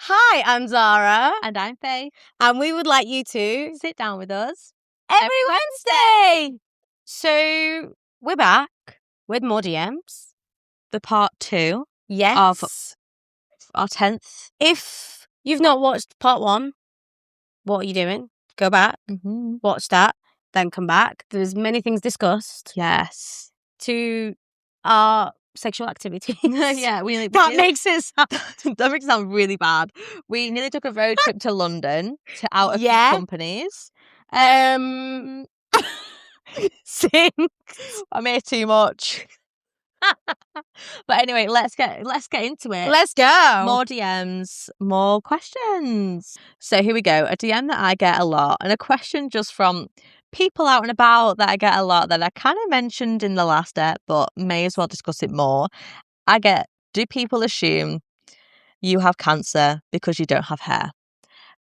Hi, I'm Zara. And I'm Faith. And we would like you to Sit down with us every Wednesday. So we're back with more DMs. for part 2 Yes. of our 10th. If you've not watched part 1, what are you doing? Go back, watch that, then come back. There's many things discussed Yes. to our sexual activity. Yeah, That makes it sound... that makes it sound really bad. We nearly took a road trip to London to out of companies. Sing. I made too much. But anyway, let's get into it. Let's go. More DMs, more questions. So here we go. A DM that I get a lot, and a question just from people out and about that I get a lot that I kind of mentioned in the last ep, but may as well discuss it more. I get, do people assume you have cancer because you don't have hair?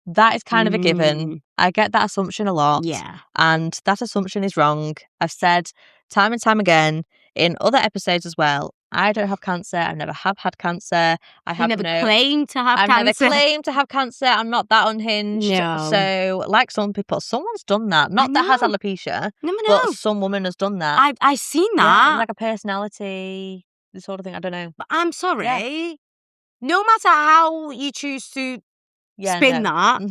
That is kind of a given. I get that assumption a lot. Yeah. And that assumption is wrong. I've said time and time again in other episodes as well, I don't have cancer. I never have had cancer. I've never claimed to have cancer. I've never claimed to have cancer. I'm not that unhinged. No. So, like some people, someone's done that. Not that has alopecia, but some woman has done that. I've seen that. Yeah, like a personality sort of thing. I don't know. But I'm sorry. Yeah. No matter how you choose to spin that.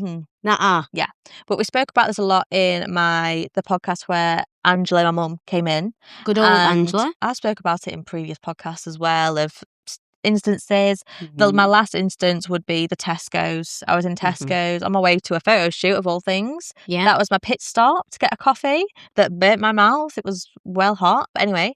Nuh-uh. Yeah. But we spoke about this a lot in the podcast where Angela, my mum, came in. Good old Angela. I spoke about it in previous podcasts as well of instances. My last instance would be the Tesco's. I was in Tesco's on my way to a photo shoot of all things. Yeah. That was my pit stop to get a coffee that burnt my mouth. It was well hot. But anyway,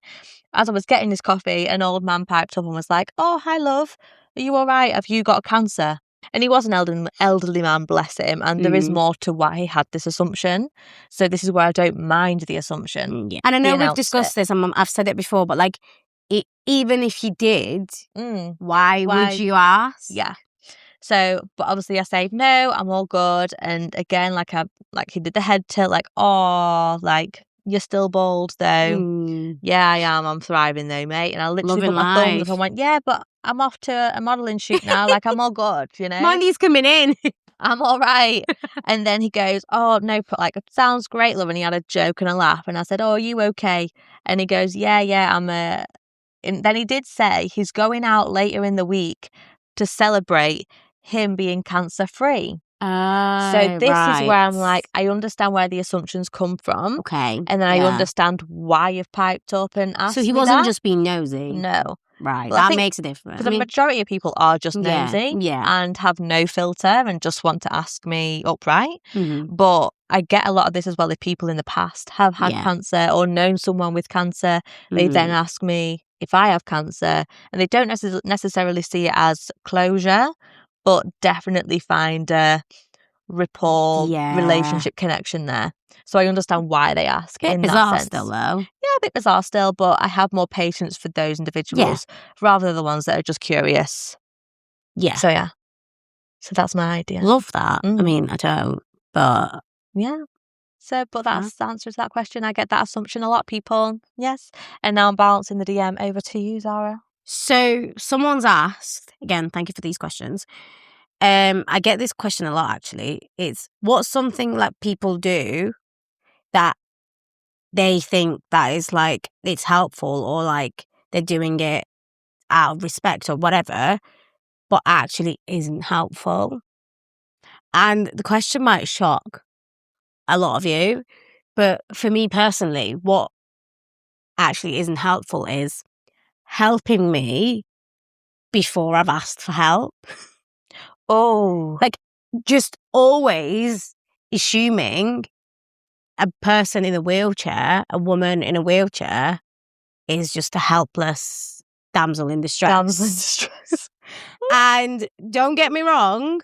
as I was getting this coffee, an old man piped up and was like, "Oh, hi, love. Are you all right? Have you got cancer?" And he was an elderly man, bless him. And there is more to why he had this assumption. So this is where I don't mind the assumption. Yeah. And I know we've discussed this, and I've said it before, but like, even if he did, why would you ask? Yeah. So, but obviously I say, no, I'm all good. And again, like he did the head tilt, like, oh, like, you're still bald though. Yeah, I am. I'm thriving though, mate. And I literally put my thumbs up and went, yeah, but I'm off to a modelling shoot now. Like, I'm all good, you know. Money's coming in. I'm all right. And then he goes, oh, no, like, sounds great, love. And he had a joke and a laugh. And I said, oh, are you okay? And he goes, yeah, I'm And then he did say he's going out later in the week to celebrate him being cancer-free. So this is where I'm like, I understand where the assumptions come from. Okay. And then I understand why you've piped up and asked So he wasn't just being nosy. No. Right. Well, that makes a difference. Because the majority of people are just nosy and have no filter and just want to ask me upright. But I get a lot of this as well if people in the past have had cancer or known someone with cancer. They then ask me if I have cancer, and they don't necessarily see it as closure, but definitely find a rapport, relationship connection there. So I understand why they ask. Bit in bizarre that sense. Still though. Yeah, a bit bizarre still, but I have more patience for those individuals rather than the ones that are just curious. Yeah. So yeah. So that's my idea. Love that. I mean, I don't, but yeah. So, but that's the answer to that question. I get that assumption a lot, people. Yes. And now I'm bouncing the DM over to you, Zara. So someone's asked, again, thank you for these questions. I get this question a lot, actually. It's, what's something like people do that they think that is like, it's helpful, or like they're doing it out of respect or whatever, but actually isn't helpful? And the question might shock a lot of you, but for me personally, what actually isn't helpful is helping me before I've asked for help. Oh, like just always assuming a person in a wheelchair, a woman in a wheelchair, is just a helpless damsel in distress. And don't get me wrong,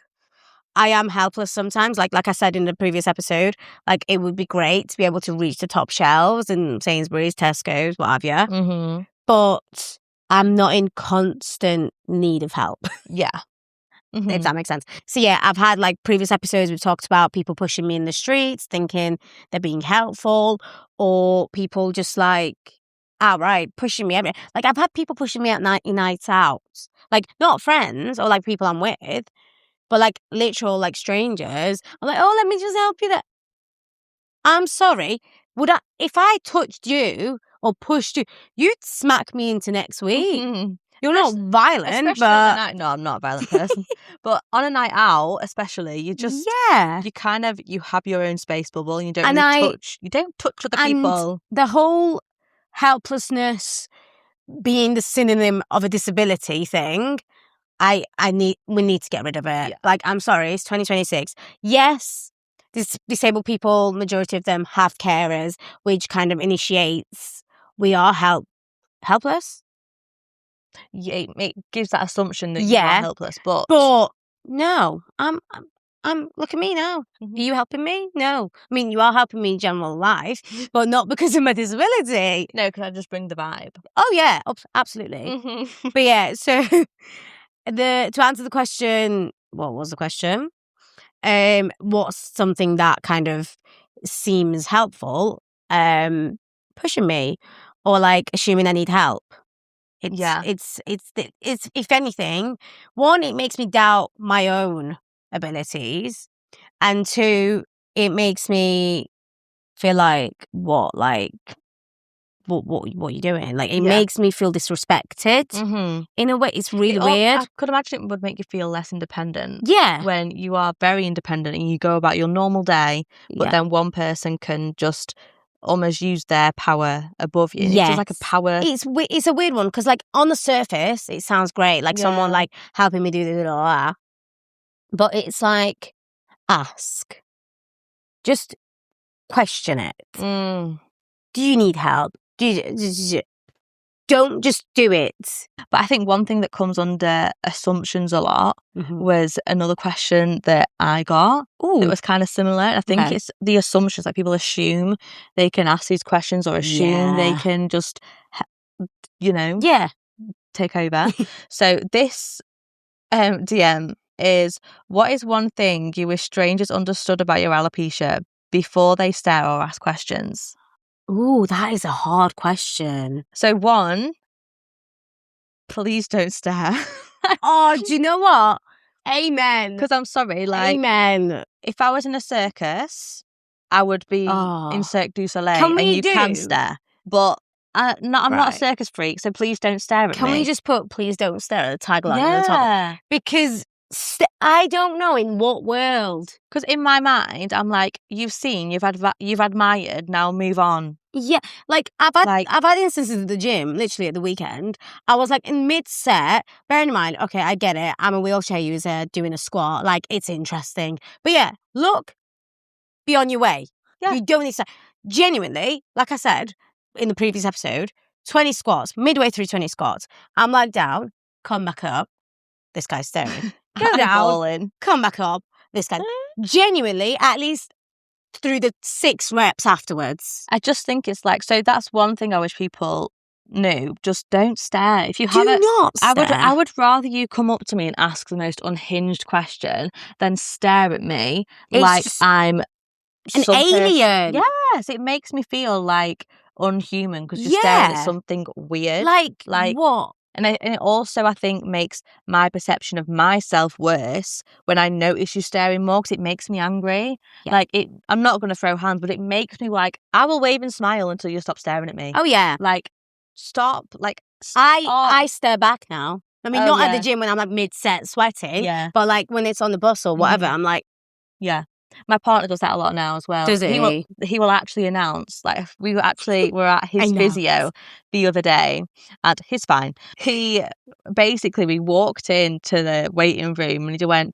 I am helpless sometimes. Like I said in the previous episode, like it would be great to be able to reach the top shelves in Sainsbury's, Tesco's, what have you. But I'm not in constant need of help. Yeah. If that makes sense. So yeah, I've had like previous episodes, we've talked about people pushing me in the streets thinking they're being helpful, or people just like, outright pushing me. Like I've had people pushing me at nights out. Like not friends or like people I'm with, But like literal like strangers, I'm like, oh, let me just help you there. I'm sorry. If I touched you or pushed you, you'd smack me into next week. You're not violent, especially but on a night. No, I'm not a violent person. But on a night out, especially, you just you have your own space bubble, and you don't touch. You don't touch other people. The whole helplessness being the synonym of a disability thing, we need to get rid of it. Like, I'm sorry, it's 2026. Yes, disabled people, majority of them have carers, which kind of initiates we are helpless. Yeah, it gives that assumption that you are helpless, but no, I'm look at me now. Are you helping me? No. I mean, you are helping me in general life, but not because of my disability. No, because I just bring the vibe. Oh yeah, absolutely. But yeah, so to answer the question, what was the question? What's something that kind of seems helpful? Pushing me, or like assuming I need help. It's if anything, one, it makes me doubt my own abilities, and two, it makes me feel like what are you doing? Like, it makes me feel disrespected in a way. It's really weird. I could imagine it would make you feel less independent. Yeah, when you are very independent and you go about your normal day, but then one person can just almost use their power above you. It's just like a power. It's a weird one because, like, on the surface, it sounds great, like someone like helping me do this, but it's like, ask, just question it. Do you need help? Don't just do it. But I think one thing that comes under assumptions a lot was another question that I got. It was kind of similar. I think it's the assumptions, like people assume they can ask these questions or assume they can just, take over. So this DM is, what is one thing you wish strangers understood about your alopecia before they stare or ask questions? Ooh, that is a hard question. So one, please don't stare. Oh, do you know what? Amen. Because I'm sorry, like, amen. If I was in a circus, I would be in Cirque du Soleil, and you can stare. But I'm not a circus freak, so please don't stare at me. Can we just put "please don't stare" at the tagline on the top? Because I don't know in what world. Because in my mind, I'm like, you've admired, now move on. Yeah, like I've had instances at the gym, literally at the weekend. I was like in mid-set, bearing in mind, okay, I get it, I'm a wheelchair user doing a squat, like it's interesting. But yeah, look, be on your way. You don't need to. Genuinely, like I said in the previous episode, 20 squats, midway through 20 squats, I'm like down, come back up, this guy's staring. Go down, come back up, this guy. Genuinely, at least through the 6 reps afterwards. I just think it's like, so that's one thing I wish people knew. Just don't stare. If you not stare. I would rather you come up to me and ask the most unhinged question than stare at me like I'm an alien. Yes, it makes me feel like unhuman because you're staring at something weird. Like what? And it also, I think, makes my perception of myself worse when I notice you staring more, because it makes me angry. Like, I'm not going to throw hands, but it makes me like, I will wave and smile until you stop staring at me. Oh, yeah. Like, stop. Like, I stare back now. I mean, not at the gym when I'm like mid-set sweating, but like when it's on the bus or whatever, I'm like... Yeah. My partner does that a lot now as well. Does he? He will actually announce, like, we were at his physio the other day, and he's fine. We walked into the waiting room and he went,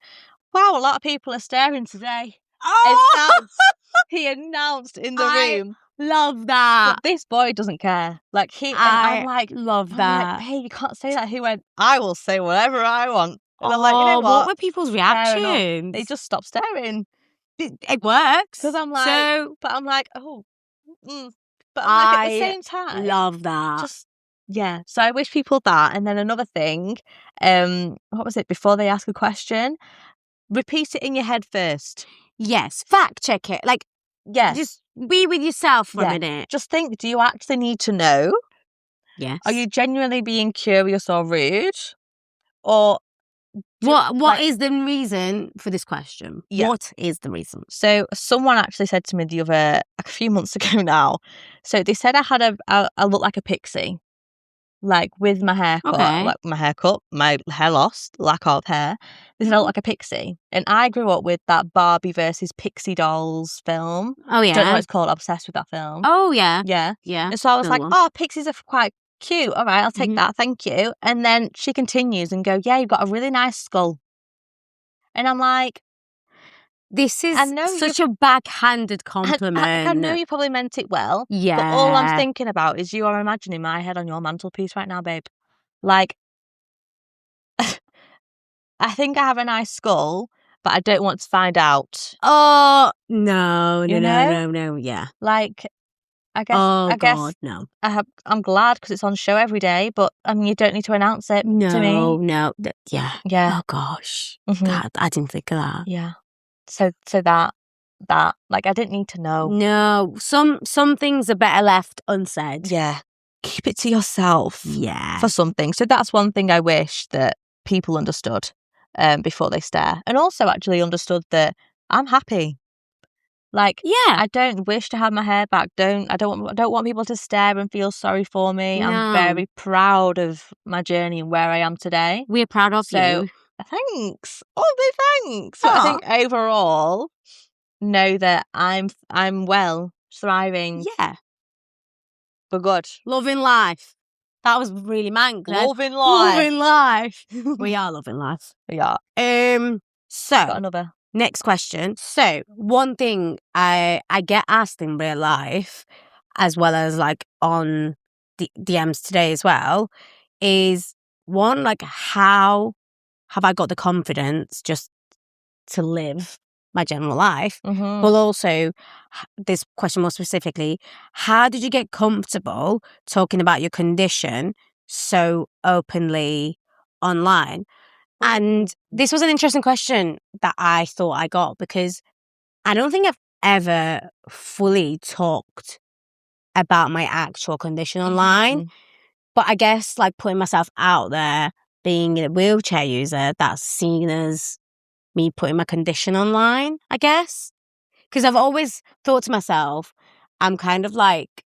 wow, a lot of people are staring today. Oh! He announced in the room. Love that. But this boy doesn't care. Like, I'm like, love that. Like, hey, you can't say that. He went, I will say whatever I want. And I'm like, you know what were people's reactions? They just stopped staring. It works. Because I'm like, but I'm like, but I'm like, at the same time, love that. Just, so I wish people that. And then another thing, what was it? Before they ask a question, repeat it in your head first. Yes, fact check it. Like, just be with yourself for a minute. Just think, do you actually need to know? Yes. Are you genuinely being curious or rude? Or What is the reason for this question? Yeah. What is the reason? So someone actually said to me a few months ago now. So they said I look like a pixie, like with my haircut, my hair loss, lack of hair. They said I look like a pixie, and I grew up with that Barbie versus Pixie Dolls film. Oh yeah, don't know what it's called. Obsessed with that film. Oh yeah, yeah. And so I was Good like, one. oh, pixies are quite cute. All right, I'll take that. Thank you. And then she continues and go, yeah, you've got a really nice skull. And I'm like, this is such a backhanded compliment. I know you probably meant it well. Yeah. But all I'm thinking about is you are imagining my head on your mantelpiece right now, babe. Like, I think I have a nice skull, but I don't want to find out. Oh, no, yeah. Like, I guess. God, no. I'm glad because it's on show every day, but I mean, you don't need to announce it to me. No, yeah. Oh gosh, God, I didn't think of that. Yeah. So that like I didn't need to know. No, some things are better left unsaid. Yeah. Keep it to yourself. Yeah. For something. So that's one thing I wish that people understood before they stare, and also actually understood that I'm happy. Like, yeah, I don't wish to have my hair back. I don't want people to stare and feel sorry for me. No. I'm very proud of my journey and where I am today. We're proud of you. Thanks. Oh, thanks. So I think overall, know that I'm well, thriving. Yeah. We're good. Loving life. That was really mank. Loving life. Loving life. We are loving life. We are. So got another. Next question. So one thing I get asked in real life, as well as like on DMs today as well, is one, like, how have I got the confidence just to live my general life? But also, this question more specifically, how did you get comfortable talking about your condition so openly online? And this was an interesting question that I thought I got, because I don't think I've ever fully talked about my actual condition online. But I guess, like, putting myself out there, being a wheelchair user, that's seen as me putting my condition online, I guess. Because I've always thought to myself, I'm kind of like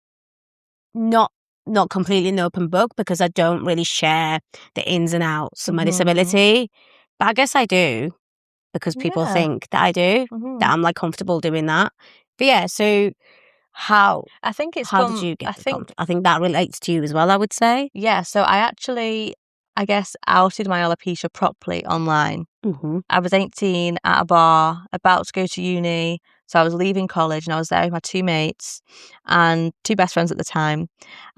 not completely an open book, because I don't really share the ins and outs of my disability. But I guess I do, because people think that I do, that I'm like comfortable doing that. But yeah, so how did you get I think that relates to you as well, I would say. Yeah, so I guess outed my alopecia properly online. I was 18 at a bar, about to go to uni. So I was leaving college and I was there with my two mates and two best friends at the time.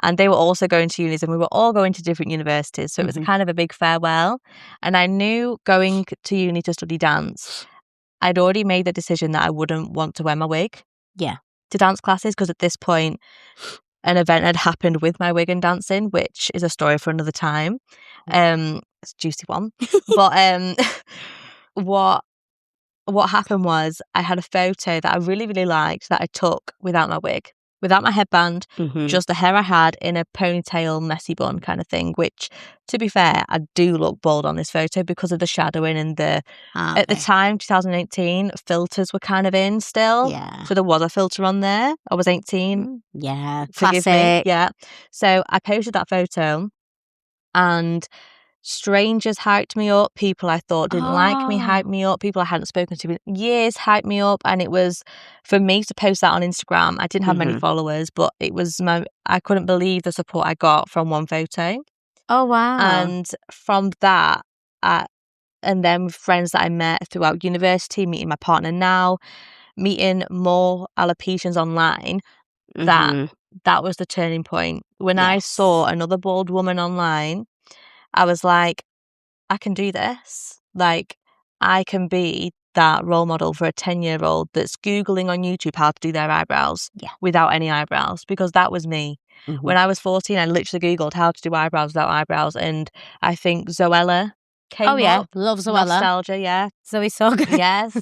And they were also going to unis, and we were all going to different universities. So it was kind of a big farewell. And I knew going to uni to study dance, I'd already made the decision that I wouldn't want to wear my wig. Yeah. To dance classes, because at this point, an event had happened with my wig and dancing, which is a story for another time. It's a juicy one. But what happened was, I had a photo that I really, really liked that I took without my wig, without my headband, just the hair I had in a ponytail, messy bun kind of thing, which, to be fair, I do look bald on this photo because of the shadowing and at the time, 2018, filters were kind of in still. Yeah. So there was a filter on there. I was 18. Yeah. Forgive classic. me. Yeah. So I posted that photo, and strangers hyped me up. People I thought didn't like me hyped me up. People I hadn't spoken to in years hyped me up. And it was, for me to post that on Instagram, I didn't have many followers, but it was I couldn't believe the support I got from one photo. Oh, wow. And from that, and then with friends that I met throughout university, meeting my partner now, meeting more alopecians online, that was the turning point. When I saw another bald woman online, I was like, I can do this. Like, I can be that role model for a 10-year-old that's Googling on YouTube how to do their eyebrows without any eyebrows, because that was me. When I was 14, I literally Googled how to do eyebrows without eyebrows, and I think Zoella came up. Love Zoella. Nostalgia, yeah. Zoe so good. Yes.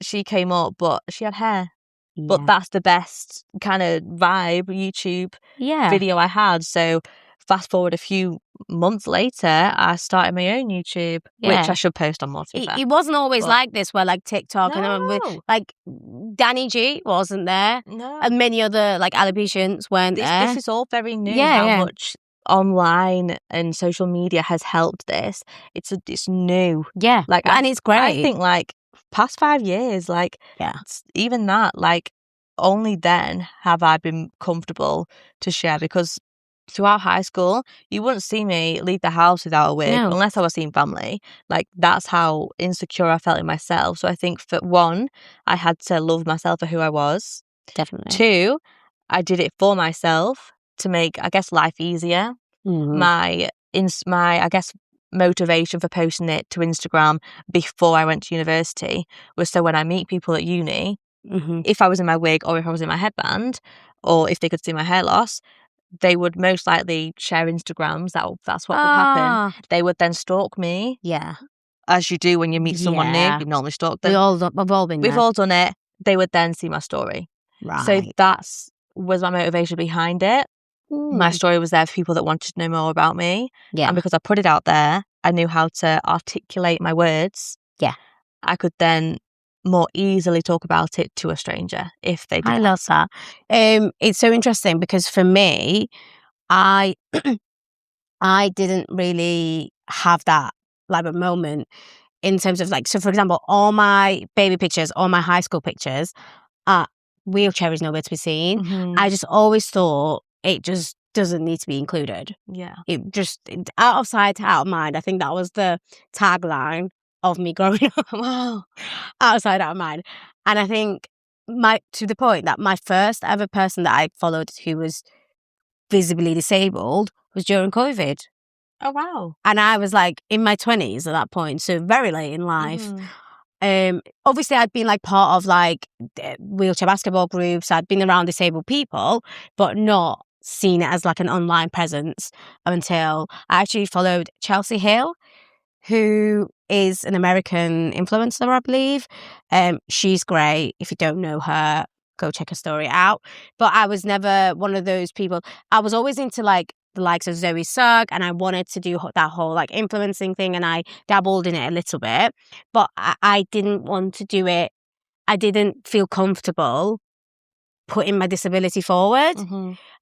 She came up, but she had hair. Yeah. But that's the best kind of vibe YouTube video I had. So fast forward a few months later, I started my own YouTube, which I should post on more. It wasn't always like this, where like TikTok and like Danny G wasn't there, and many other like allocutions weren't there. This is all very new. How much online and social media has helped this. It's new. Yeah, like, and it's great. I think like past 5 years, like even that, like only then have I been comfortable to share, because throughout high school, you wouldn't see me leave the house without a wig unless I was seeing family. Like, that's how insecure I felt in myself. So I think, for one, I had to love myself for who I was. Definitely. 2, I did it for myself to make, I guess, life easier. My I guess, motivation for posting it to Instagram before I went to university was so when I meet people at uni, if I was in my wig or if I was in my headband, or if they could see my hair loss, they would most likely share Instagrams. That's what would happen. They would then stalk me. Yeah. As you do when you meet someone new, you normally stalk them. We've all been there. We've all done it. They would then see my story. Right. So was my motivation behind it. My story was there for people that wanted to know more about me. Yeah. And because I put it out there, I knew how to articulate my words. Yeah. I could then more easily talk about it to a stranger if they did. I love that. It's so interesting because for me, I didn't really have that like a moment in terms of like, so for example, all my baby pictures, all my high school pictures, wheelchair is nowhere to be seen. I just always thought it just doesn't need to be included. Yeah. It just, out of sight, out of mind. I think that was the tagline of me growing up. Wow. Outside, out of mind. And I think to the point that my first ever person that I followed who was visibly disabled was during COVID. Oh, wow. And I was like in my 20s at that point, so very late in life. Obviously I'd been like part of like wheelchair basketball groups. I'd been around disabled people, but not seen it as like an online presence until I actually followed Chelsea Hill, who is an American influencer, I believe. She's great. If you don't know her, go check her story out. But I was never one of those people. I was always into like the likes of Zoe Sugg, and I wanted to do that whole like influencing thing, and I dabbled in it a little bit, but I didn't want to do it. I didn't feel comfortable putting my disability forward.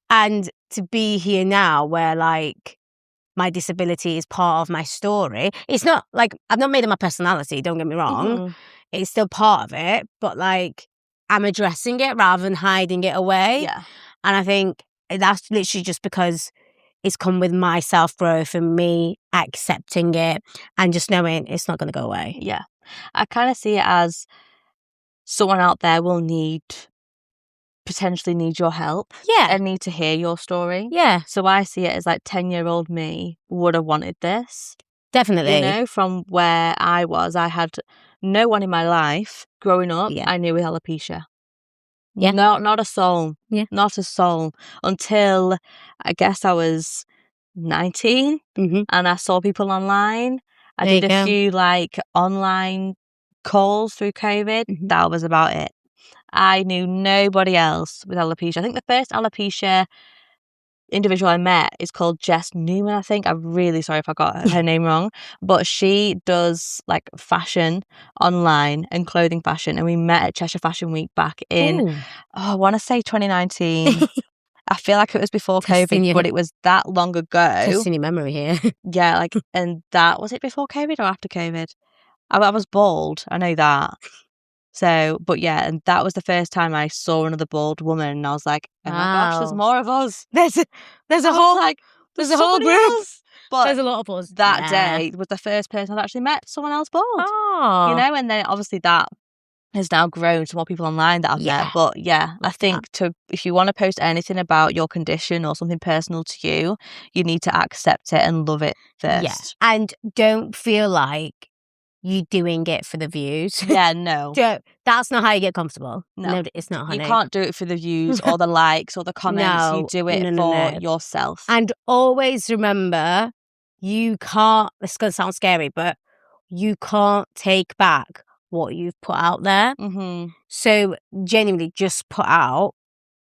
And to be here now where like my disability is part of my story. It's not like I've not made it my personality, don't get me wrong. It's still part of it, but like I'm addressing it rather than hiding it away. Yeah. And I think that's literally just because it's come with my self-growth and me accepting it and just knowing it's not going to go away. Yeah. I kind of see it as someone out there will potentially need your help. Yeah. And need to hear your story. Yeah. So I see it as like 10-year-old me would have wanted this. Definitely. You know, from where I was, I had no one in my life growing up I knew with alopecia. Yeah. Not a soul. Yeah. Not a soul. Until I guess I was 19 and I saw people online. I did a few like online calls through COVID. That was about it. I knew nobody else with alopecia. I think the first alopecia individual I met is called Jess Newman, I think. I'm really sorry if I got her name wrong. But she does like fashion online and clothing fashion. And we met at Cheshire Fashion Week back in, I want to say 2019. I feel like it was before COVID, but it was that long ago. Testing your memory here. Yeah, like, and that, was it before COVID or after COVID? I was bald, I know that. So, but yeah, and that was the first time I saw another bald woman, and I was like, oh my gosh, there's more of us. There's a whole group. Else. But there's a lot of us. That day was the first person I'd actually met someone else bald. Oh. You know, and then obviously that has now grown to more people online that I've met. But yeah, I think if you want to post anything about your condition or something personal to you, you need to accept it and love it first. Yeah. And don't feel like you doing it for the views. Yeah, no. That's not how you get comfortable. No, it's not, honey. You can't do it for the views or the likes or the comments. You do it for yourself. And always remember, you can't, this is going to sound scary, but you can't take back what you've put out there. So genuinely just put out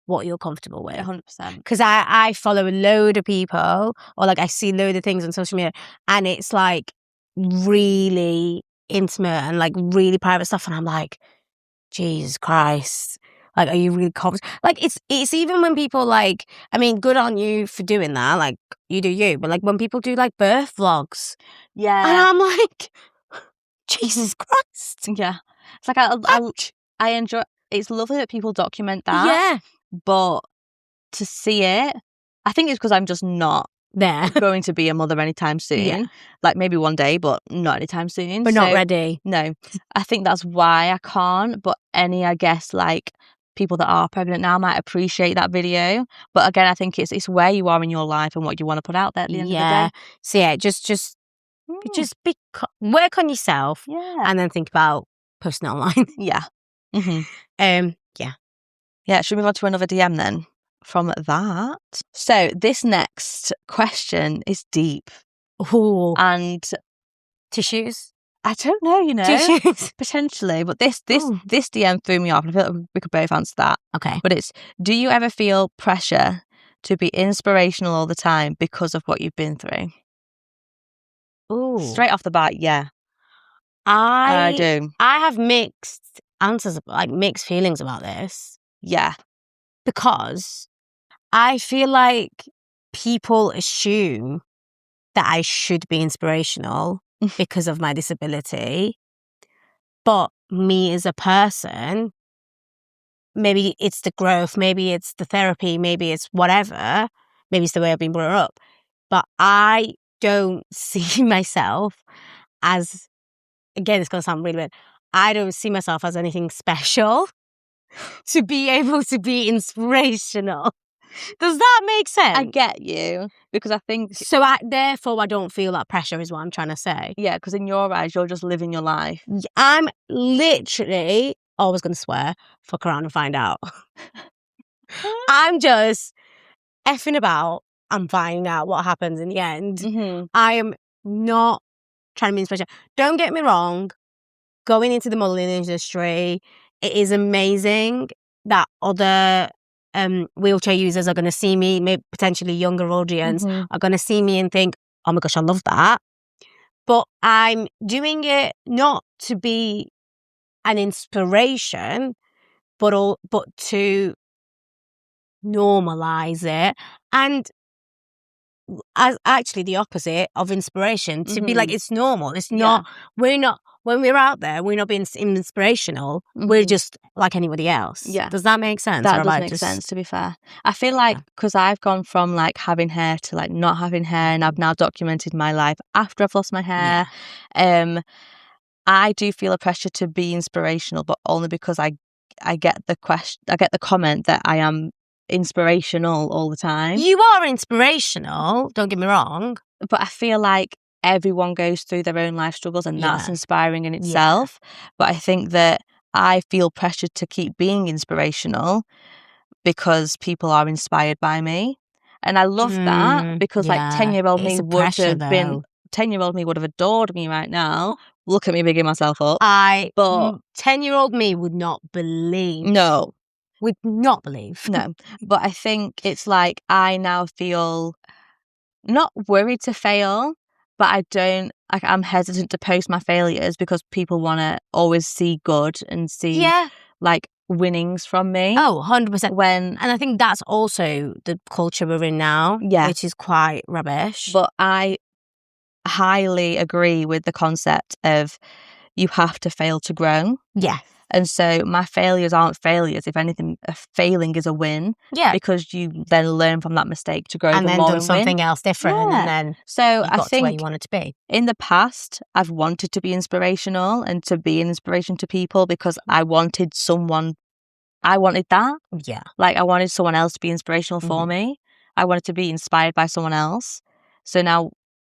what you're comfortable with. 100%. Because I follow a load of people, or like I see a load of things on social media, and it's like really intimate and like really private stuff, and I'm like, Jesus Christ, like, are you really confident? Like, it's even when people like, I mean, good on you for doing that, like, you do you, but like when people do like birth vlogs, and I'm like, Jesus Christ. Yeah. It's like I enjoy, it's lovely that people document that. Yeah. But to see it, I think it's because I'm just not there going to be a mother anytime soon. Yeah. Like maybe one day, but not anytime soon. But not ready. No. I think that's why I can't. But I guess like people that are pregnant now might appreciate that video. But again, I think it's where you are in your life and what you want to put out there at the end of the day. So yeah, just work on yourself. Yeah. And then think about posting online. Yeah. Yeah. Should we move on to another DM then from that? So this next question is deep. Ooh. And tissues? I don't know, you know. Tissues? Potentially. But this DM threw me off, and I feel like we could both answer that. Okay. But it's, do you ever feel pressure to be inspirational all the time because of what you've been through? Ooh. Straight off the bat, yeah. I do. I have mixed answers, like mixed feelings about this. Yeah. Because I feel like people assume that I should be inspirational because of my disability. But me as a person, maybe it's the growth, maybe it's the therapy, maybe it's whatever, maybe it's the way I've been brought up. But I don't see myself as, again, it's going to sound really weird, I don't see myself as anything special to be able to be inspirational. Does that make sense? I get you, because I think... So therefore I don't feel that pressure is what I'm trying to say. Yeah, because in your eyes, you're just living your life. I'm literally, always going to swear, fuck around and find out. I'm just effing about and finding out what happens in the end. Mm-hmm. I am not trying to be inspirational. Don't get me wrong, going into the modelling industry, it is amazing that other wheelchair users are going to see me, maybe potentially younger audience, are going to see me and think, oh my gosh, I love that. But I'm doing it not to be an inspiration, but to normalize it. And as actually the opposite of inspiration, to be like, it's normal. It's not, we're not, when we're out there, we're not being inspirational. We're just like anybody else. Yeah. Does that make sense? That does make sense, to be fair. I feel like, because I've gone from like having hair to like not having hair, and I've now documented my life after I've lost my hair. Yeah. I do feel a pressure to be inspirational, but only because I get the comment that I am inspirational all the time. You are inspirational, don't get me wrong. But I feel like everyone goes through their own life struggles, and that's inspiring in itself. But I think that I feel pressured to keep being inspirational because people are inspired by me. And I love that, because like 10-year-old me would have been... 10-year-old me would have adored me right now. Look at me bigging myself up. But 10-year-old me would not believe. No. Would not believe. No. But I think it's like, I now feel not worried to fail, but I'm hesitant to post my failures because people want to always see good and see like winnings from me. Oh, 100%. And I think that's also the culture we're in now, which is quite rubbish. But I highly agree with the concept of you have to fail to grow. Yeah. And so my failures aren't failures. If anything, a failing is a win. Yeah. Because you then learn from that mistake to grow and then more do something else different. And then I think to where you want it to be. In the past, I've wanted to be inspirational and to be an inspiration to people because I wanted that. Yeah. Like I wanted someone else to be inspirational for me. I wanted to be inspired by someone else. So now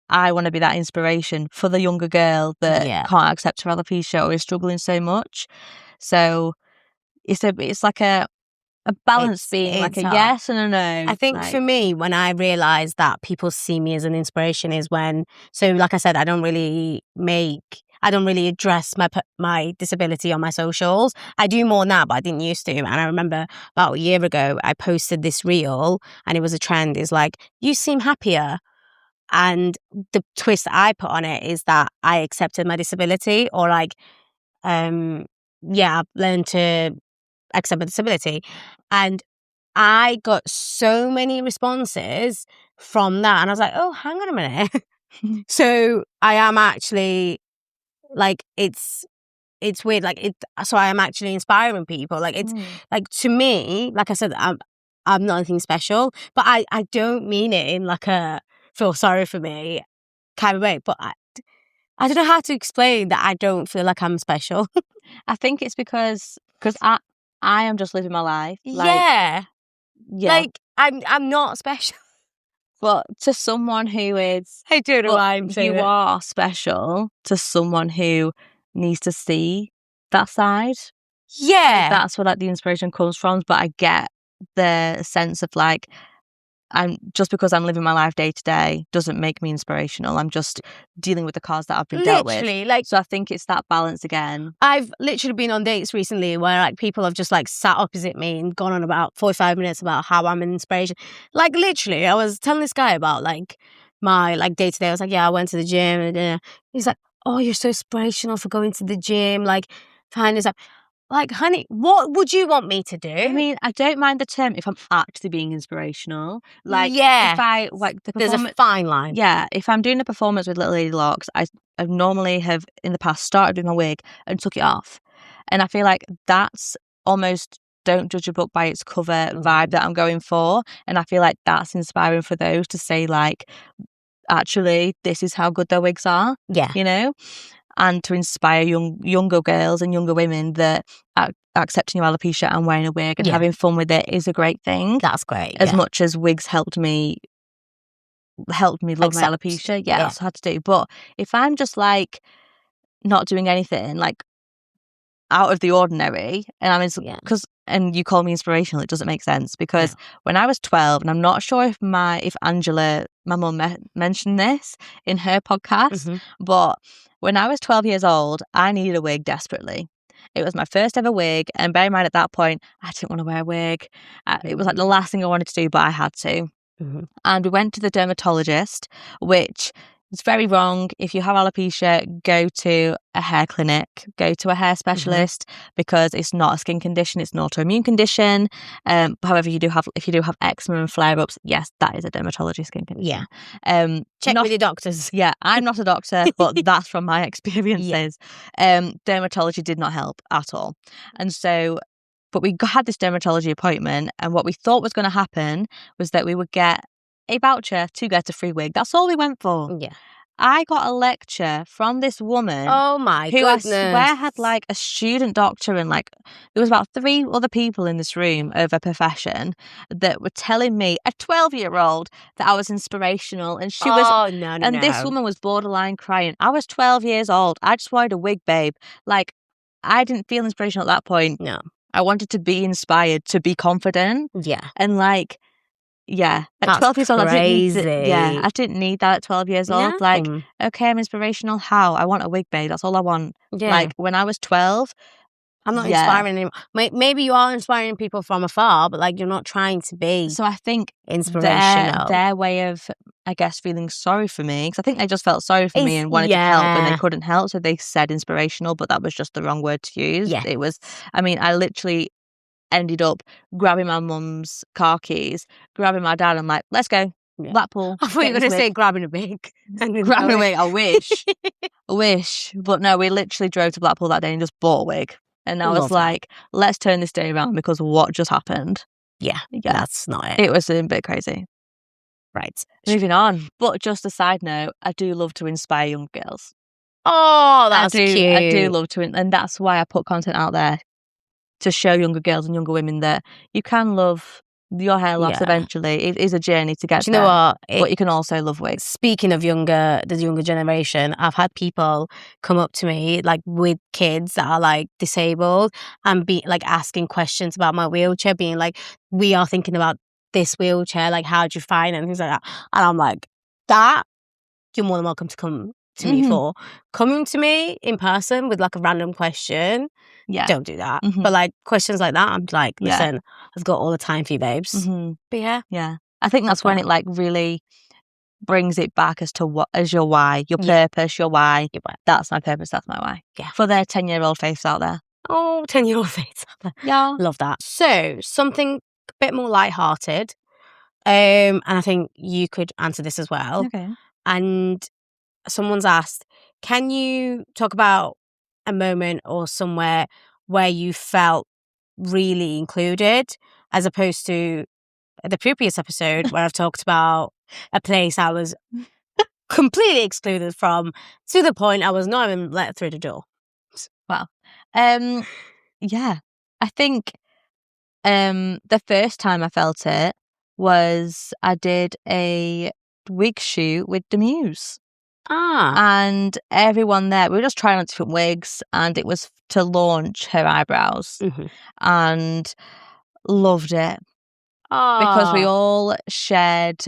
I want to be that inspiration for the younger girl that can't accept her alopecia or is struggling so much. So it's like a balance, being like a yes and a no. I think for me, when I realised that people see me as an inspiration is when, so like I said, I I don't really address my disability on my socials. I do more now, but I didn't used to. And I remember about a year ago, I posted this reel and it was a trend. It's like, you seem happier. And the twist I put on it is that I accepted my disability, or like, I've learned to accept my disability. And I got so many responses from that. And I was like, oh, hang on a minute. So I am actually, like, it's weird. Like, so I am actually inspiring people. Like, it's like, to me, like I said, I'm not anything special, but I don't mean it in like a feel sorry for me kind of way. But I don't know how to explain that I don't feel like I'm special. I think it's because I am just living my life. Like, like I'm not special. But to someone who is, I don't know why I'm saying you are special to someone who needs to see that side. Yeah, that's where like the inspiration comes from. But I get the sense of like, just because I'm living my life day to day doesn't make me inspirational. I'm just dealing with the cards that I've been dealt with. Like, so I think it's that balance again. I've literally been on dates recently where like people have just like sat opposite me and gone on about 45 minutes about how I'm an inspiration. Like, literally, I was telling this guy about like my like day to day. I was like, yeah, I went to the gym, and he's like, oh, you're so inspirational for going to the gym. Like, find this up. Like, honey, what would you want me to do? I mean, I don't mind the term if I'm actually being inspirational. Like, if I like the there's a fine line. Yeah, if I'm doing a performance with Little Lady Locks, I normally have in the past started with my wig and took it off, and I feel like that's almost don't judge a book by its cover vibe that I'm going for, and I feel like that's inspiring for those to say like, actually, this is how good their wigs are. Yeah, you know. And to inspire younger girls and younger women that accepting your alopecia and wearing a wig and having fun with it is a great thing. That's great. As much as wigs helped me love my alopecia, that's hard to do. But if I'm just like not doing anything, like out of the ordinary, and I'm and you call me inspirational, it doesn't make sense, because when I was 12, and I'm not sure if Angela, my mum, mentioned this in her podcast, but when I was 12 years old, I needed a wig desperately. It was my first ever wig, and bear in mind at that point, I didn't want to wear a wig. It was like the last thing I wanted to do, but I had to. And we went to the dermatologist, which is very wrong. If you have alopecia, go to a hair clinic, go to a hair specialist, because it's not a skin condition, it's an autoimmune condition. However, if you do have eczema and flare-ups, yes, that is a dermatology skin condition. Check with your doctors. Yeah, I'm not a doctor, but that's from my experiences. Dermatology did not help at all. And so, but we had this dermatology appointment, and what we thought was going to happen was that we would get a voucher to get a free wig. That's all we went for. Yeah. I got a lecture from this woman. Oh my goodness. Who I swear had like a student doctor, and like there was about 3 other people in this room of her profession that were telling me, a 12-year-old, that I was inspirational, and she was. No. And this woman was borderline crying. I was 12 years old. I just wanted a wig, babe. Like, I didn't feel inspirational at that point. No. I wanted to be inspired, to be confident. Yeah. And like, at 12 years old, I didn't need that at 12 years old. Like, okay, I'm inspirational. How? I want a wig, babe. That's all I want. Yeah. Like, when I was 12, I'm not inspiring anymore. Maybe you are inspiring people from afar, but like, you're not trying to be. So I think inspirational. Their way of, I guess, feeling sorry for me, because I think they just felt sorry for me and wanted to help, and they couldn't help, so they said inspirational, but that was just the wrong word to use. Yeah. It was. I mean, I literally ended up grabbing my mum's car keys, grabbing my dad, and like, let's go. Blackpool. I thought you were going to say grabbing a wig. Grabbing a wig, I wish. I wish. But no, we literally drove to Blackpool that day and just bought a wig. And I was like, let's turn this day around, because what just happened? Yeah, that's not it. It was a bit crazy. Right. Moving on. But just a side note, I do love to inspire young girls. Oh, that's cute. I do love to, and that's why I put content out there, to show younger girls and younger women that you can love your hair loss eventually. It is a journey to get there. You know what? But you can also love wigs. Speaking of the younger generation, I've had people come up to me like with kids that are like disabled and be like asking questions about my wheelchair, being like, we are thinking about this wheelchair, like, how do you find it, and things like that. And I'm like, you're more than welcome to come to me for. Coming to me in person with like a random question, don't do that. But like questions like that, I'm like, listen, I've got all the time for you, babes. But yeah. I think that's when it like really brings it back as to what is your why, your purpose, your why. That's my purpose, that's my why. Yeah. For their 10-year-old Faiths out there. Oh, 10-year-old Faiths out there. Yeah. Love that. So, something a bit more lighthearted. And I think you could answer this as well. Okay. And someone's asked, can you talk about a moment or somewhere where you felt really included, as opposed to the previous episode where I've talked about a place I was completely excluded from, to the point I was not even let through the door. Wow. Yeah. I think the first time I felt it was I did a wig shoot with Dmuse. And everyone there, we were just trying on different wigs, and it was to launch her eyebrows. And loved it. Because we all shared,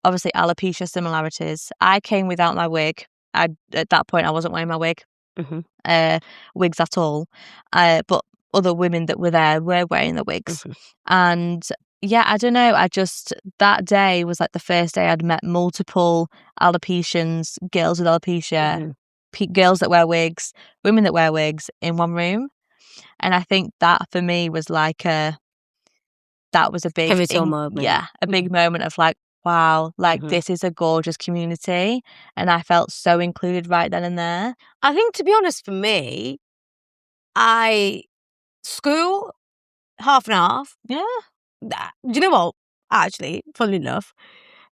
obviously, alopecia similarities. I came without my wig. At that point, I wasn't wearing my wig. Wigs at all. But other women that were there were wearing the wigs. And yeah, I don't know. That day was like the first day I'd met multiple alopecians, girls with alopecia, girls that wear wigs, women that wear wigs in one room. And I think that for me was like that was a big pivotal moment. Yeah, a big moment of like, wow, like this is a gorgeous community. And I felt so included right then and there. I think, to be honest, for me, school, half and half. Yeah. Do you know what? Actually, funnily enough,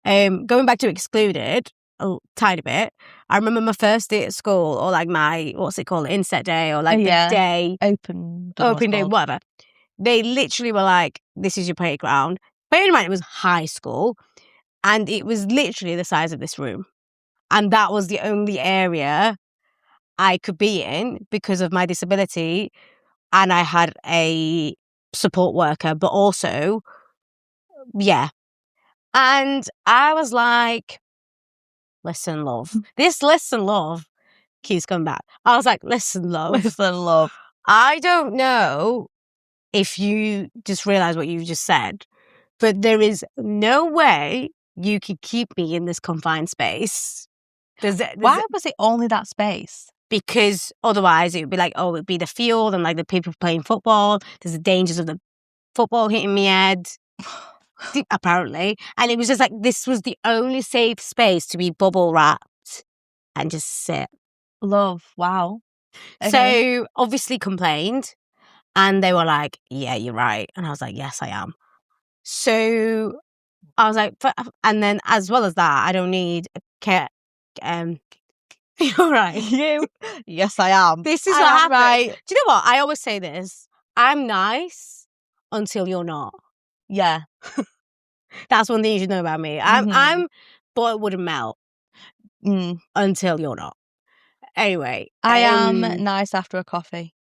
going back to excluded a tiny bit, I remember my first day at school, or like my, what's it called, inset day, or like the day, open day, whatever. They literally were like, this is your playground. Bear in mind, it was high school, and it was literally the size of this room. And that was the only area I could be in because of my disability. And I had a support worker, but also, And I was like, listen, love. This listen, love keeps coming back. I was like, listen, love. Listen, love. I don't know if you just realize what you just said, but there is no way you could keep me in this confined space. Why was it only that space? Because otherwise it would be like, oh, it'd be the field and like the people playing football. There's the dangers of the football hitting me head. Apparently. And it was just like, this was the only safe space to be bubble wrapped and just sit. Love. Wow. Okay. So obviously complained, and they were like, yeah, you're right. And I was like, yes, I am. So I was like, and then as well as that, I don't need a care. You're right. You? Yes, I am. This is what happened. Right. Do you know what? I always say this. I'm nice until you're not. Yeah. That's one thing you should know about me. I'm but it wouldn't melt until you're not. Anyway. I am nice after a coffee.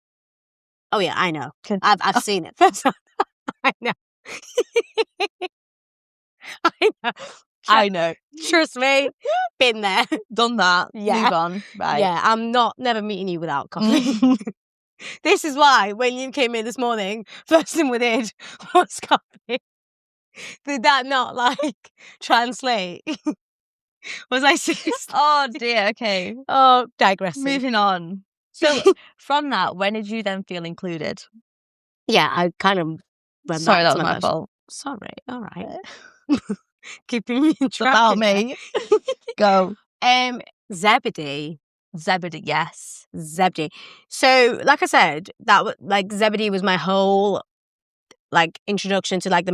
Oh yeah, I know. I've seen it. I know. I know. Trust me. Been there. Done that. Yeah. Move on. Right. Yeah, I'm never meeting you without coffee. This is why when you came in this morning, first thing we did was coffee. Did that not like translate? Was I serious? Oh dear, okay. Oh, digressing. Moving on. So from that, when did you then feel included? Yeah, I kind of went Sorry, back that to was my fault. Sorry, all right. Keeping me in track. About me. Go. Zebedee. Zebedee, yes. Zebedee. So, like I said, that was like Zebedee was my whole like introduction to like the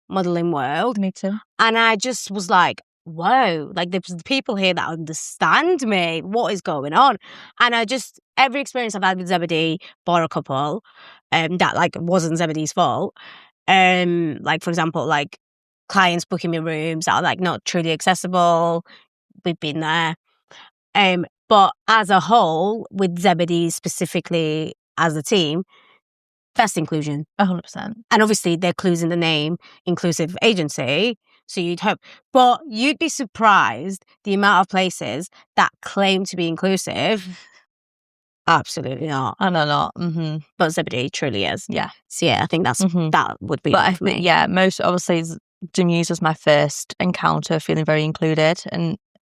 modeling world. Me too. And I just was like, whoa, like there's people here that understand me. What is going on? And every experience I've had with Zebedee, bar a couple, that like wasn't Zebedee's fault. Like for example, like clients booking me rooms that are like not truly accessible. We've been there. But as a whole, with Zebedee specifically as a team, best inclusion. 100%. And obviously, they're clues in the name, inclusive agency. So you'd hope. But you'd be surprised the amount of places that claim to be inclusive. Absolutely not. I know not. Mm-hmm. But Zebedee truly is. Yeah. So yeah, I think that would be for me. Yeah, most obviously Dmuse was my first encounter feeling very included and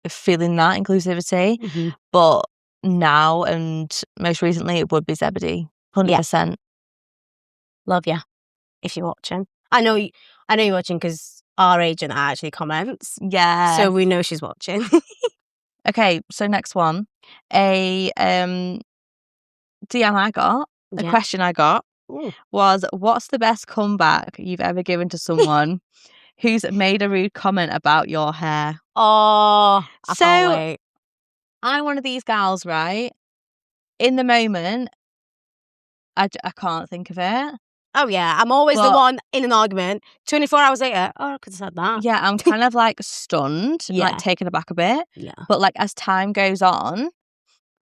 feeling that inclusivity. Mm-hmm. But now and most recently it would be Zebedee. 100%. Yeah. Love ya. If you're watching. I know you're watching because our agent actually comments. Yeah. So we know she's watching. Okay, so next one. A DM I got, a question I got was, what's the best comeback you've ever given to someone who's made a rude comment about your hair? Oh, I can't wait. I'm one of these gals, right? In the moment, I can't think of it. Oh, yeah. I'm always the one in an argument. 24 hours later, I could have said that. Yeah, I'm kind of like stunned, like taken aback a bit. Yeah. But like as time goes on,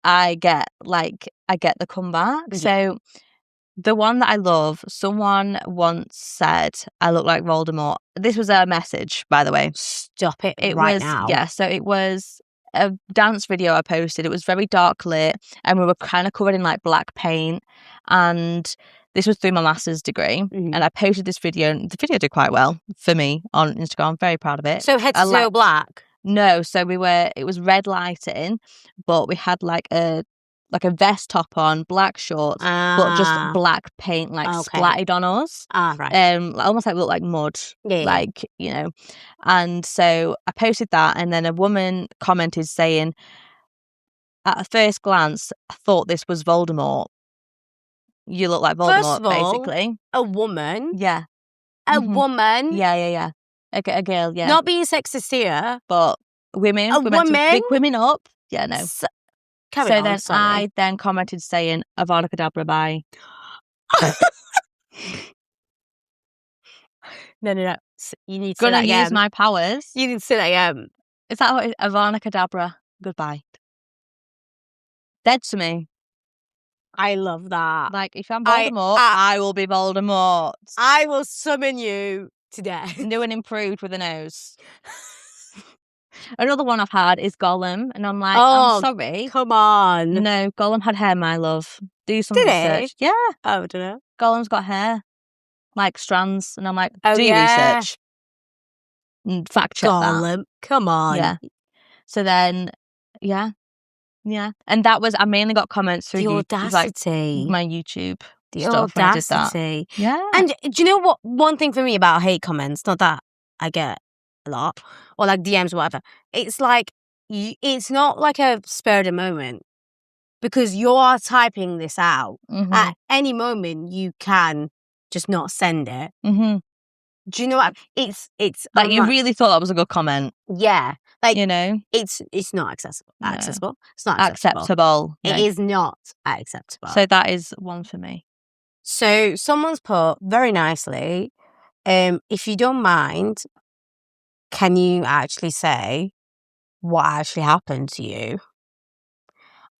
I get the comeback. Yeah. So the one that I love, someone once said, I look like Voldemort. This was a message, by the way. Stop it right now. Yeah, so it was a dance video I posted. It was very dark lit and we were kind of covered in like black paint, and this was through my master's degree. Mm-hmm. And I posted this video and the video did quite well for me on Instagram. I'm very proud of it. So head to toe black? No, so it was red lighting, but we had like a vest top on, black shorts, but just black paint splattered on us. Right. Almost like looked like mud. Yeah. You know. And so I posted that, and then a woman commented saying, at a first glance, I thought this was Voldemort. You look like Voldemort, First of all, basically. A woman? Yeah. A woman? Yeah. A girl, yeah. Not being sexist here. But women. A woman? Big women up. Yeah, no. I then commented saying, Avada Kedavra, bye. No. You need to say that again. Gonna use my powers. You need to say that again. Is that what it is? Avada Kedavra, goodbye. Dead to me. I love that. Like, if I'm Voldemort, I will be Voldemort. I will summon you to death. New and improved with a nose. Another one I've had is Gollum, and I'm like, I'm sorry. Come on. No, Gollum had hair, my love. Do some research. Yeah. Oh, I don't know. Gollum's got hair. Like strands. And I'm like, research. And fact check Gollum, come on. Yeah. So then, yeah. And that was, I mainly got comments through the audacity. Like, my YouTube. The audacity. Yeah. And do you know what? One thing for me about hate comments, not that I get a lot, or like DMs or whatever, it's like, it's not like a spur of the moment, because you are typing this out. Mm-hmm. At any moment you can just not send it. Mm-hmm. Do you know what? It's like, you really thought that was a good comment. Yeah. Like, you know, it's not accessible. No. Accessible. It's not acceptable. It is not acceptable. So that is one for me. So someone's put very nicely, if you don't mind, can you actually say what actually happened to you?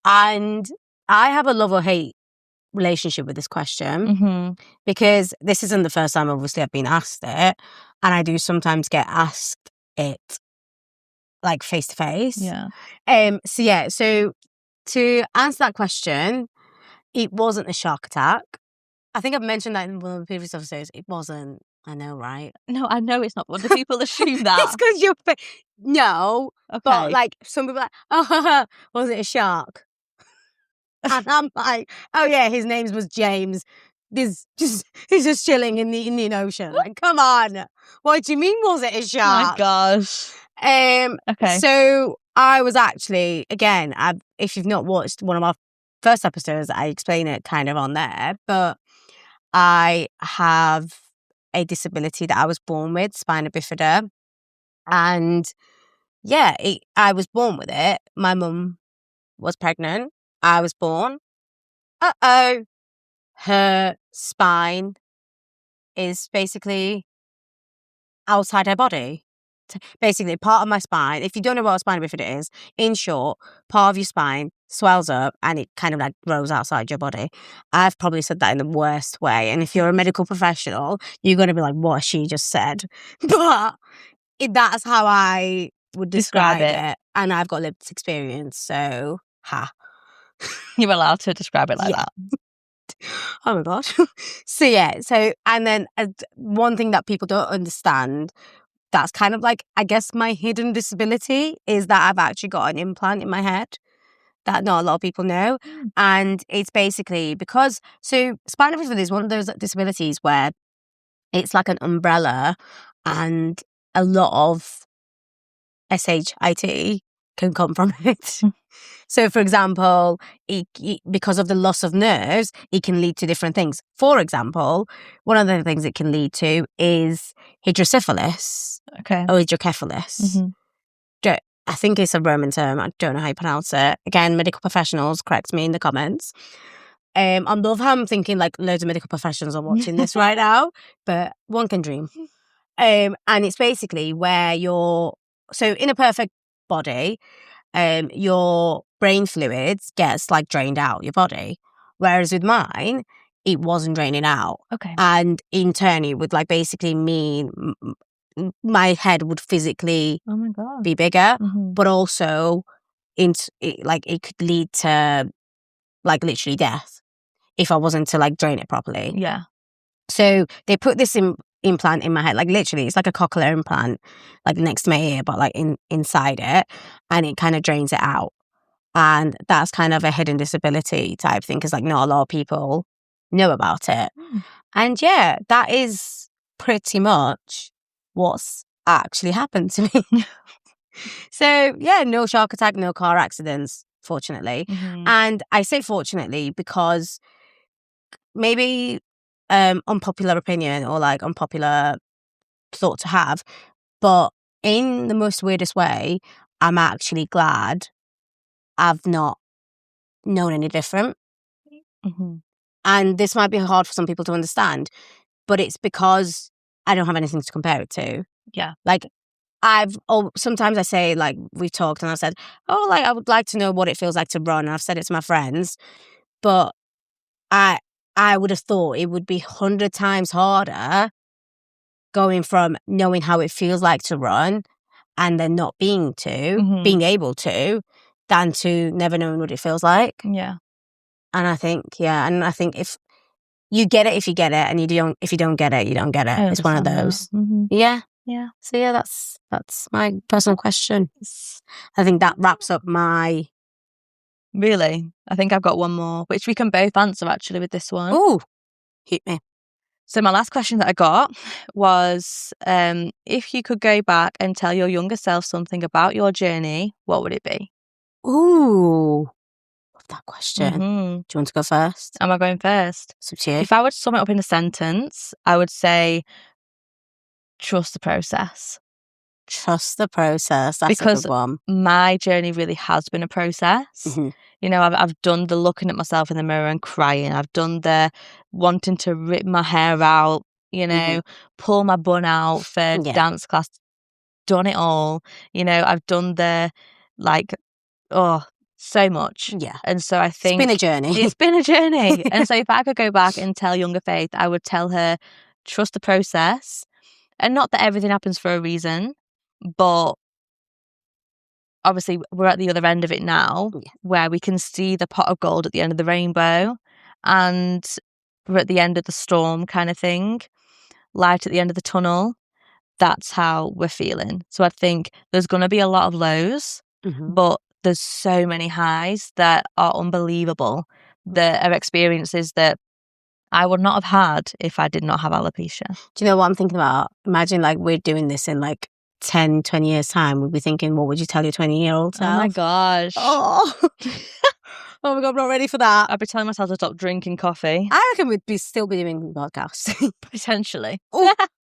And I have a love or hate relationship with this question, because this isn't the first time, obviously, I've been asked it, and I do sometimes get asked it like face to face. Yeah. So to answer that question, it wasn't a shark attack. I think I've mentioned that in one of the previous episodes. It wasn't. I know, right? No, I know it's not. But do people assume that? It's because you're... No. Okay. But like, some people are like, was it a shark? And I'm like, oh yeah, his name was James. He's just chilling in the Indian Ocean. Like, come on. What do you mean, was it a shark? Oh my gosh. Okay. So I was actually, again, if you've not watched one of my first episodes, I explain it kind of on there, but I have a disability that I was born with, spina bifida. And yeah, I was born with it. My mum was pregnant. I was born. Her spine is basically outside her body. Basically, part of my spine, if you don't know what a spina bifida is, in short, part of your spine swells up and it kind of like grows outside your body. I've probably said that in the worst way. And if you're a medical professional, you're going to be like, what she just said. But that's how I would describe it. And I've got lived experience, so You're allowed to describe it like that. Oh my gosh. So and then one thing that people don't understand, that's kind of like, I guess my hidden disability, is that I've actually got an implant in my head that not a lot of people know. And it's basically because, so spinal bifida is one of those disabilities where it's like an umbrella, and a lot of SHIT can come from it. So, for example, because of the loss of nerves, it can lead to different things. For example, one of the things it can lead to is hydrocephalus or hydrocephalus. I think it's a Roman term. I don't know how you pronounce it. Again, medical professionals, correct me in the comments. I love how I'm thinking like loads of medical professionals are watching this right now, but one can dream. And it's basically where so in a perfect body, your brain fluids gets like drained out your body. Whereas with mine, it wasn't draining out. And in turn, it would like basically mean my head would physically be bigger, but also it could lead to like literally death if I wasn't to like drain it properly. Yeah. So they put this implant in my head, like literally, it's like a cochlear implant, like next to my ear, but like inside it, and it kind of drains it out. And that's kind of a hidden disability type thing, because like not a lot of people know about it. And yeah, that is pretty much what's actually happened to me. So yeah, no shark attack, no car accidents, fortunately. And I say fortunately because maybe unpopular opinion or like unpopular thought to have, but in the most weirdest way, I'm actually glad I've not known any different. And this might be hard for some people to understand, but it's because I don't have anything to compare it to. Yeah. Like sometimes I say, like, we've talked and I've said, like, I would like to know what it feels like to run. And I've said it to my friends, but I would have thought it would be 100 times harder going from knowing how it feels like to run and then not being able to, than to never knowing what it feels like. Yeah. And I think, if you get it, if you get it, and if you don't get it, you don't get it. It's one of those. Yeah. Yeah. So yeah, that's my personal question. I think that wraps up my... Really? I think I've got one more, which we can both answer actually with this one. Ooh, hit me. So my last question that I got was, if you could go back and tell your younger self something about your journey, what would it be? Ooh, love that question. Do you want to go first? Am I going first? It's up to you. If I were to sum it up in a sentence, I would say, trust the process. Trust the process. That's because a good one. My journey really has been a process. You know, I've done the looking at myself in the mirror and crying. I've done the wanting to rip my hair out, you know, pull my bun out for dance class. Done it all. You know, I've done the so much. Yeah. And so I think it's been a journey. It's been a journey. And so if I could go back and tell younger Faith, I would tell her, trust the process. And not that everything happens for a reason, but obviously we're at the other end of it now, where we can see the pot of gold at the end of the rainbow, and we're at the end of the storm kind of thing, light at the end of the tunnel. That's how we're feeling. So I think there's going to be a lot of lows, but there's so many highs that are unbelievable, that are experiences that I would not have had if I did not have alopecia. Do you know what I'm thinking about? Imagine like we're doing this in like 10, 20 years time. We'll be thinking, what would you tell your 20-year-old self? Oh my gosh. Oh my God, I'm not ready for that. I'd be telling myself to stop drinking coffee. I reckon we'd still be doing podcasts. Potentially.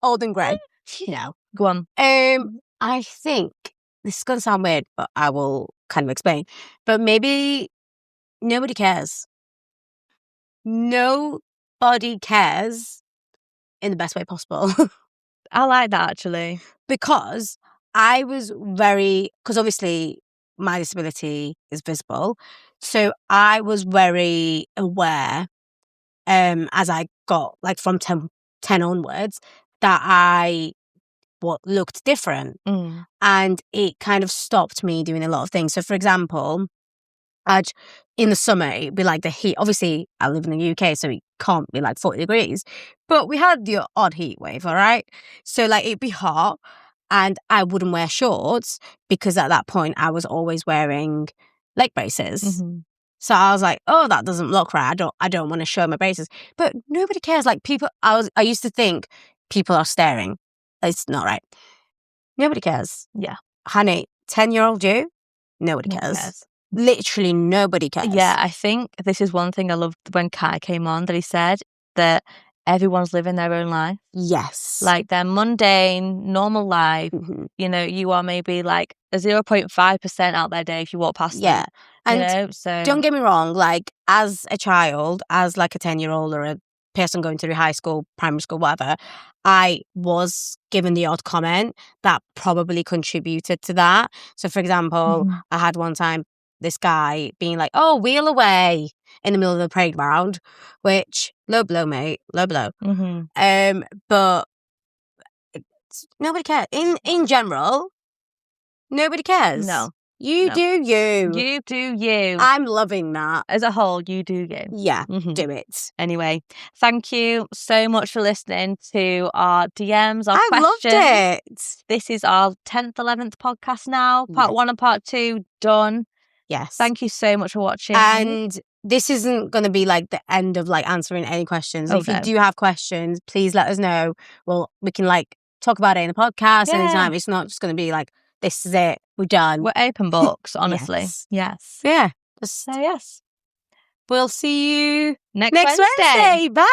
Old and grey. No. Go on. I think, this is going to sound weird, but I will kind of explain. But maybe nobody cares. Nobody cares in the best way possible. I like that, actually. Because I was because obviously my disability is visible. So I was very aware as I got like from 10 onwards that I what looked different. And it kind of stopped me doing a lot of things. So, for example, in the summer, it'd be like the heat. Obviously, I live in the UK, so it can't be like 40 degrees. But we had the odd heat wave, all right? So, like, it'd be hot, and I wouldn't wear shorts because at that point, I was always wearing leg braces. So I was like, oh, that doesn't look right. I don't want to show my braces. But nobody cares. Like, people, I used to think people are staring. It's not right. Nobody cares. Yeah. Honey, 10-year-old you, nobody cares. Literally nobody cares. Yeah, I think this is one thing I loved when Kai came on, that he said that everyone's living their own life. Yes. Like their mundane, normal life. You know, you are maybe like a 0.5% out their day if you walk past them. And so don't get me wrong, like as a child, as like a 10-year-old or a person going through high school, primary school, whatever, I was given the odd comment that probably contributed to that. So, for example, I had one time this guy being like, oh, wheel away in the middle of the playground, which, low blow, mate, low blow. But nobody cares. In general, nobody cares. No. You do you. You do you. I'm loving that. As a whole, you do you. Yeah, do it. Anyway, thank you so much for listening to our DMs, our questions. I loved it. This is our 10th, 11th podcast now. Part 1 and part 2 done. Yes. Thank you so much for watching. And this isn't going to be like the end of like answering any questions. If you do have questions, please let us know. Well, we can like talk about it in the podcast anytime. It's not just going to be like, this is it, we're done. We're open books, honestly. Yes. Yeah. So yes. We'll see you next Wednesday. Bye.